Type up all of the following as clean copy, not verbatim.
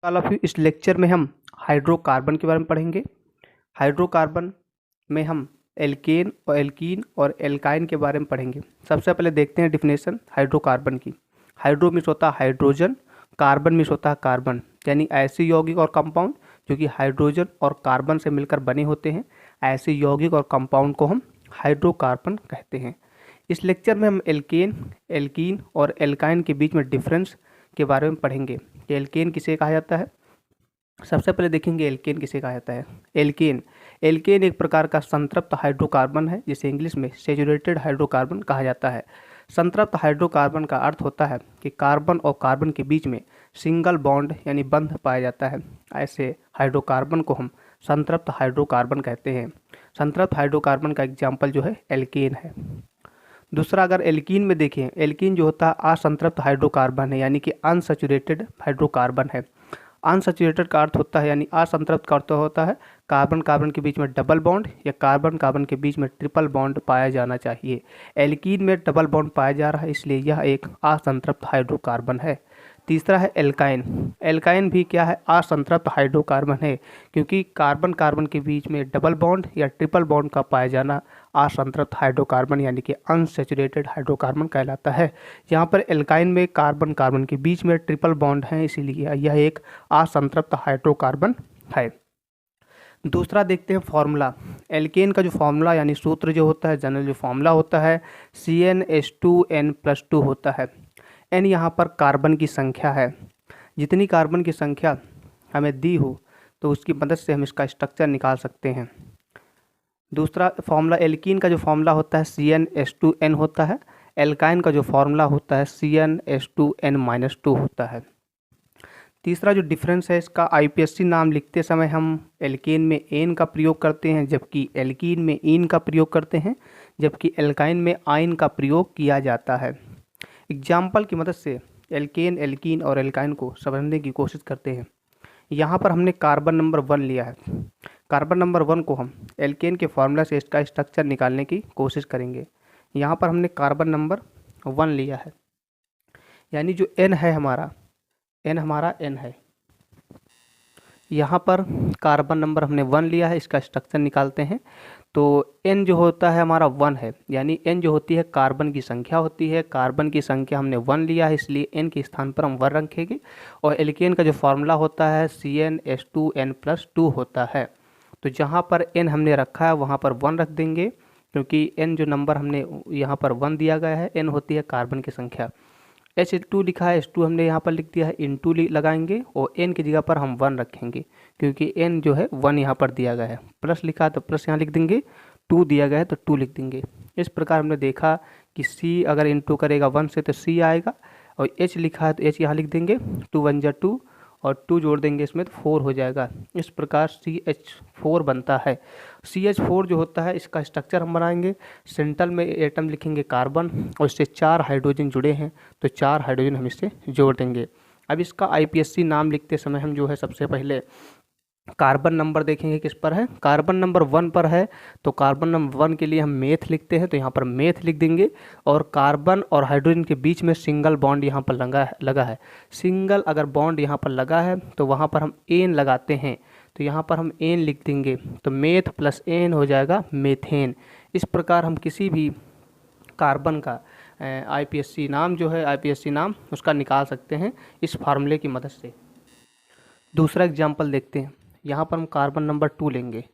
All of you, इस lecture में हम हाइड्रोकार्बन के बारे में पढ़ेंगे। हाइड्रोकार्बन में हम एल्केन और एल्कीन और एल्काइन के बारे में पढ़ेंगे। सबसे पहले देखते हैं डिफिनेशन हाइड्रोकार्बन की। हाइड्रो मीन्स होता है हाइड्रोजन, कार्बन मीन्स होता है कार्बन, यानी ऐसे यौगिक और कंपाउंड जो कि हाइड्रोजन और कार्बन से मिलकर बने होते हैं। ऐसे यौगिक और कंपाउंड को हम हाइड्रोकार्बन कहते हैं। इस लेक्चर में हम एल्केन, एल्कीन और एल्काइन के बीच में डिफरेंस के बारे में पढ़ेंगे कि एल्केन किसे कहा जाता है। सबसे पहले देखेंगे एल्केन किसे कहा जाता है। एल्केन एल्केन एक प्रकार का संतृप्त हाइड्रोकार्बन है, जिसे इंग्लिश में सैचुरेटेड हाइड्रोकार्बन कहा जाता है। संतृप्त हाइड्रोकार्बन का अर्थ होता है कि कार्बन और कार्बन के बीच में सिंगल बॉन्ड यानी बंध पाया जाता है। ऐसे हाइड्रोकार्बन को हम संतृप्त हाइड्रोकार्बन कहते हैं। संतृप्त हाइड्रोकार्बन का एग्जाम्पल जो है एल्केन है। दूसरा, अगर एल्कीन में देखें, एल्कीन जो होता है असंतृप्त हाइड्रोकार्बन है, यानी कि अनसैचुरेटेड हाइड्रोकार्बन है। अनसैचुरेटेड का अर्थ होता है, यानी असंतृप्त का अर्थ होता है कार्बन कार्बन के बीच में डबल बॉन्ड या कार्बन कार्बन के बीच में ट्रिपल बॉन्ड पाया जाना चाहिए। एल्कीन में डबल बॉन्ड पाया जा रहा है, इसलिए यह एक असंतृप्त हाइड्रोकार्बन है। तीसरा है एल्काइन। एल्काइन भी क्या है? असंतृप्त हाइड्रोकार्बन है, क्योंकि कार्बन कार्बन के बीच में डबल बॉन्ड या ट्रिपल बॉन्ड का पाया जाना असंतृप्त हाइड्रोकार्बन यानी कि अनसैचुरेटेड हाइड्रोकार्बन कहलाता है। यहाँ पर एल्काइन में कार्बन कार्बन के बीच में ट्रिपल बॉन्ड है, इसीलिए यह एक असंतृप्त हाइड्रोकार्बन है। दूसरा देखते हैं फॉर्मूला। एल्केन का जो फॉर्मूला यानी सूत्र जो होता है, जनरल जो फॉर्मूला होता है, CnH2n+2 होता है। n यहाँ पर कार्बन की संख्या है। जितनी कार्बन की संख्या हमें दी हो तो उसकी मदद से हम इसका स्ट्रक्चर निकाल सकते हैं। दूसरा फॉर्मूला एल्कीन का जो फॉर्मूला होता है CnH2n होता है। एल्काइन का जो फॉर्मूला होता है CnH2n-2 होता है। तीसरा जो डिफरेंस है इसका, IPSC नाम लिखते समय हम एल्केन में एन का प्रयोग करते हैं, जबकि एल्कीन में इन का प्रयोग करते हैं, जबकि एल्काइन में आइन का प्रयोग किया जाता है। एग्जाम्पल की मदद से एल्केन, एल्कीन और एल्काइन को समझने की कोशिश करते हैं। यहाँ पर हमने कार्बन नंबर 1 लिया है। कार्बन नंबर 1 को हम एल्केन के फार्मूला से इसका स्ट्रक्चर निकालने की कोशिश करेंगे। यहाँ पर हमने कार्बन नंबर 1 लिया है, यानी जो N है हमारा, N हमारा N है। यहाँ पर कार्बन नंबर हमने 1 लिया है, इसका स्ट्रक्चर निकालते हैं तो N जो होता है हमारा 1 है, यानी N जो होती है कार्बन की संख्या होती है। कार्बन की संख्या हमने 1 लिया है, इसलिए N के स्थान पर हम 1 रखेंगे। और एल्केन का जो फार्मूला होता है CnH2n+2 होता है। तो जहाँ पर N हमने रखा है वहाँ पर 1 रख देंगे, क्योंकि N जो नंबर हमने यहाँ पर 1 दिया गया है, N होती है कार्बन की संख्या। H2 लिखा है, H2 हमने यहाँ पर लिख दिया है, इंटू लगाएंगे और N की जगह पर हम 1 रखेंगे, क्योंकि N जो है 1 यहाँ पर दिया गया है। प्लस लिखा है तो प्लस यहाँ लिख देंगे, 2 दिया गया है तो 2 लिख देंगे। इस प्रकार हमने देखा कि C अगर इंटू करेगा 1 से तो C आएगा, और H लिखा है तो H यहाँ लिख देंगे, 2 1 जा 2 और 2 जोड़ देंगे इसमें तो 4 हो जाएगा। इस प्रकार CH4 बनता है। CH4 जो होता है इसका स्ट्रक्चर हम बनाएंगे। सेंट्रल में एटम लिखेंगे कार्बन और इससे 4 हाइड्रोजन जुड़े हैं, तो 4 हाइड्रोजन हम इससे जोड़ देंगे। अब इसका IPSC नाम लिखते समय हम जो है सबसे पहले कार्बन नंबर देखेंगे किस पर है। कार्बन नंबर 1 पर है, तो कार्बन नंबर 1 के लिए हम मेथ लिखते हैं, तो यहाँ पर मेथ लिख देंगे। और कार्बन और हाइड्रोजन के बीच में सिंगल बॉन्ड यहाँ पर लगा है। सिंगल अगर बॉन्ड यहाँ पर लगा है तो वहाँ पर हम एन लगाते हैं, तो यहाँ पर हम एन लिख देंगे, तो मेथ प्लस एन हो जाएगा मेथेन। इस प्रकार हम किसी भी कार्बन का IPSC नाम जो है, IPSC नाम उसका निकाल सकते हैं इस फार्मूले की मदद से। दूसरा एग्जाम्पल देखते हैं। यहाँ पर हम कार्बन नंबर 2 लेंगे,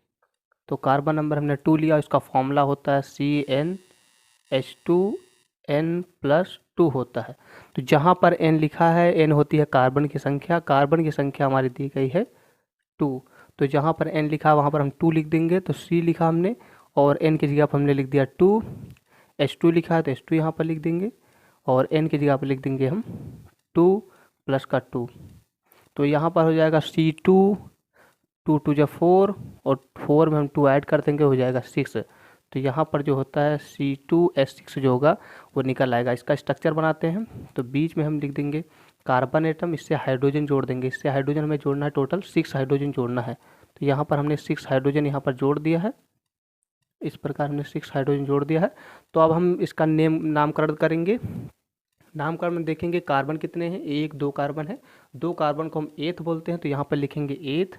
तो कार्बन नंबर हमने 2 लिया, इसका फॉर्मूला होता है CnH2n+2 होता है। तो जहाँ पर N लिखा है, N होती है कार्बन की संख्या। कार्बन की संख्या हमारी दी गई है 2, तो जहाँ पर N लिखा है वहाँ पर हम 2 लिख देंगे, तो C लिखा हमने और N की जगह पर हमने लिख दिया 2। H2 लिखा है तो H2 यहाँ पर लिख देंगे और N की जगह पर लिख देंगे हम 2 प्लस का 2, तो यहाँ पर हो जाएगा C2, 2 2 जा 4 और 4 में हम 2 ऐड कर देंगे, हो जाएगा 6। तो यहाँ पर जो होता है C2H6 जो होगा वो निकल आएगा। इसका स्ट्रक्चर बनाते हैं, तो बीच में हम लिख देंगे कार्बन एटम, इससे हाइड्रोजन जोड़ देंगे। इससे हाइड्रोजन हमें जोड़ना है, टोटल 6 हाइड्रोजन जोड़ना है, तो यहाँ पर हमने 6 हाइड्रोजन यहाँ पर जोड़ दिया है। इस प्रकार हमने 6 हाइड्रोजन जोड़ दिया है। तो अब हम इसका नामकरण करेंगे। नामकरण में देखेंगे कार्बन कितने हैं, 1 2 कार्बन है, दो कार्बन को हम एथ बोलते हैं, तो यहाँ पर लिखेंगे एथ,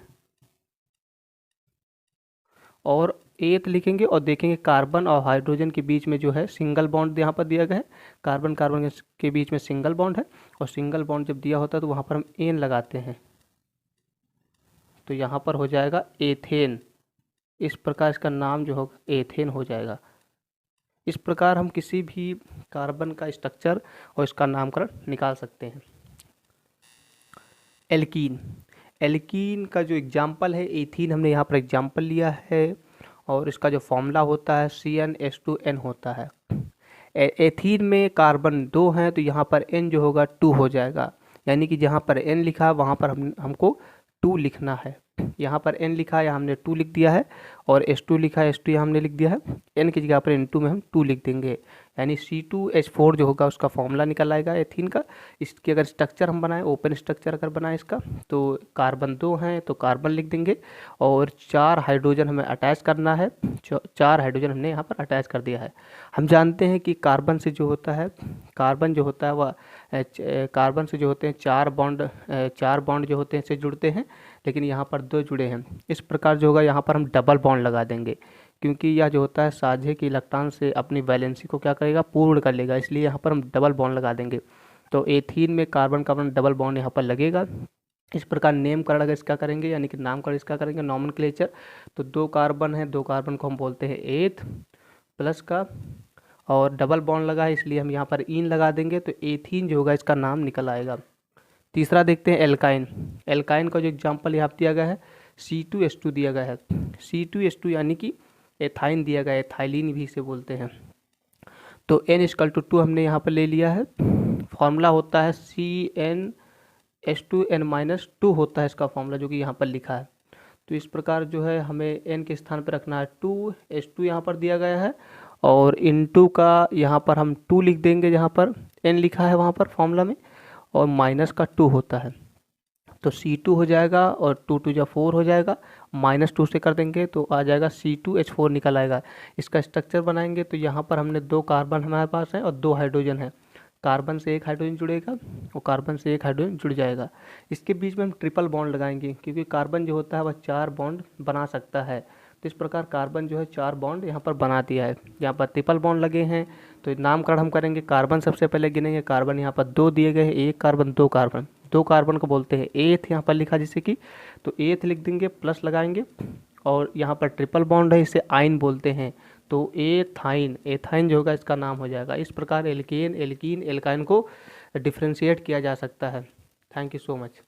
और एथ लिखेंगे और देखेंगे कार्बन और हाइड्रोजन के बीच में जो है सिंगल बॉन्ड यहाँ पर दिया गया है, कार्बन कार्बन के बीच में सिंगल बॉन्ड है, और सिंगल बॉन्ड जब दिया होता है तो वहाँ पर हम एन लगाते हैं, तो यहाँ पर हो जाएगा एथेन। इस प्रकार इसका नाम जो होगा एथेन हो जाएगा। इस प्रकार हम किसी भी कार्बन का स्ट्रक्चर और इसका नामकरण निकाल सकते हैं। एल्कीन, एल्कीन का जो एग्जाम्पल है एथीन, हमने यहाँ पर एग्जाम्पल लिया है, और इसका जो फॉर्मूला होता है CnH2n होता है। एथीन में कार्बन 2 हैं, तो यहाँ पर n जो होगा 2 हो जाएगा, यानी कि जहाँ पर n लिखा है वहाँ पर हमको 2 लिखना है। यहाँ पर n लिखा है, यहाँ हमने 2 लिख दिया है, और H2 लिखा है, H2 यहाँ हमने लिख दिया है, n की जगह पर N2 में हम 2 लिख देंगे, यानी C2H4 जो होगा उसका फॉर्मूला निकल आएगा एथीन का। इसकी अगर स्ट्रक्चर हम बनाएं, ओपन स्ट्रक्चर अगर बनाएं इसका, तो कार्बन 2 हैं तो कार्बन लिख देंगे, और 4 हाइड्रोजन हमें अटैच करना है, 4 हाइड्रोजन हमने यहाँ पर अटैच कर दिया है। हम जानते हैं कि कार्बन से जो होता है, कार्बन जो होता है वह कार्बन से जो होते हैं 4 बॉन्ड जो होते हैं इससे जुड़ते हैं, लेकिन यहाँ पर 2 जुड़े हैं। इस प्रकार जो होगा यहाँ पर हम डबल बॉन्ड लगा देंगे, क्योंकि यह जो होता है साझे के इलेक्ट्रॉन से अपनी वैलेंसी को क्या करेगा, पूर्ण कर लेगा, इसलिए यहाँ पर हम डबल बॉन्ड लगा देंगे। तो एथीन में कार्बन कार्बन डबल बॉन्ड यहाँ पर लगेगा। इस प्रकार नेमकरण अगर इसका करेंगे, यानी कि नामकरण इसका करेंगे नॉमेनक्लेचर, तो 2 कार्बन है, 2 कार्बन को हम बोलते हैं एथ प्लस का, और डबल बॉन्ड लगा है इसलिए हम यहाँ पर इन लगा देंगे, तो एथीन जो होगा इसका नाम निकल आएगा। तीसरा देखते हैं एल्काइन। एल्काइन का जो एग्जाम्पल यहाँ दिया गया है C2H2 दिया गया है, C2H2 यानी कि एथाइन दिया गया है, एथाइलिन भी इसे बोलते हैं। तो N=2 हमने यहाँ पर ले लिया है, फॉर्मूला होता है CnH2n-2 होता है इसका फॉर्मूला, जो कि यहाँ पर लिखा है। तो इस प्रकार जो है हमें n के स्थान पर रखना है 2, H2 यहाँ पर दिया गया है, और इनटू का यहाँ पर हम 2 लिख देंगे, जहाँ पर n लिखा है वहाँ पर फॉर्मूला में, और माइनस का 2 होता है, तो C2 हो जाएगा, और 2 2 4 हो जाएगा, -2 से कर देंगे तो आ जाएगा C2H4 निकल आएगा। इसका स्ट्रक्चर बनाएंगे तो यहाँ पर हमने 2 कार्बन हमारे पास हैं और 2 हाइड्रोजन है, कार्बन से 1 हाइड्रोजन जुड़ेगा और कार्बन से 1 हाइड्रोजन जुड़ जाएगा। इसके बीच में हम ट्रिपल बॉन्ड लगाएंगे, क्योंकि कार्बन जो होता है वह 4 बॉन्ड बना सकता है, तो इस प्रकार कार्बन जो है 4 बॉन्ड यहाँ पर बना दिया है। यहाँ पर ट्रिपल बॉन्ड लगे हैं, तो नामकरण हम करेंगे, कार्बन सबसे पहले गिनेंगे, कार्बन यहाँ पर 2 दिए गए हैं, 1 कार्बन 2 कार्बन, 2 कार्बन को बोलते हैं एथ, यहाँ पर लिखा जिससे कि, तो एथ लिख देंगे, प्लस लगाएंगे, और यहाँ पर ट्रिपल बॉन्ड है, इसे आइन बोलते हैं, तो एथाइन, एथाइन जो होगा इसका नाम हो जाएगा। इस प्रकार एल्केन, एल्कीन, एल्काइन को डिफ्रेंशिएट किया जा सकता है। Thank you so much.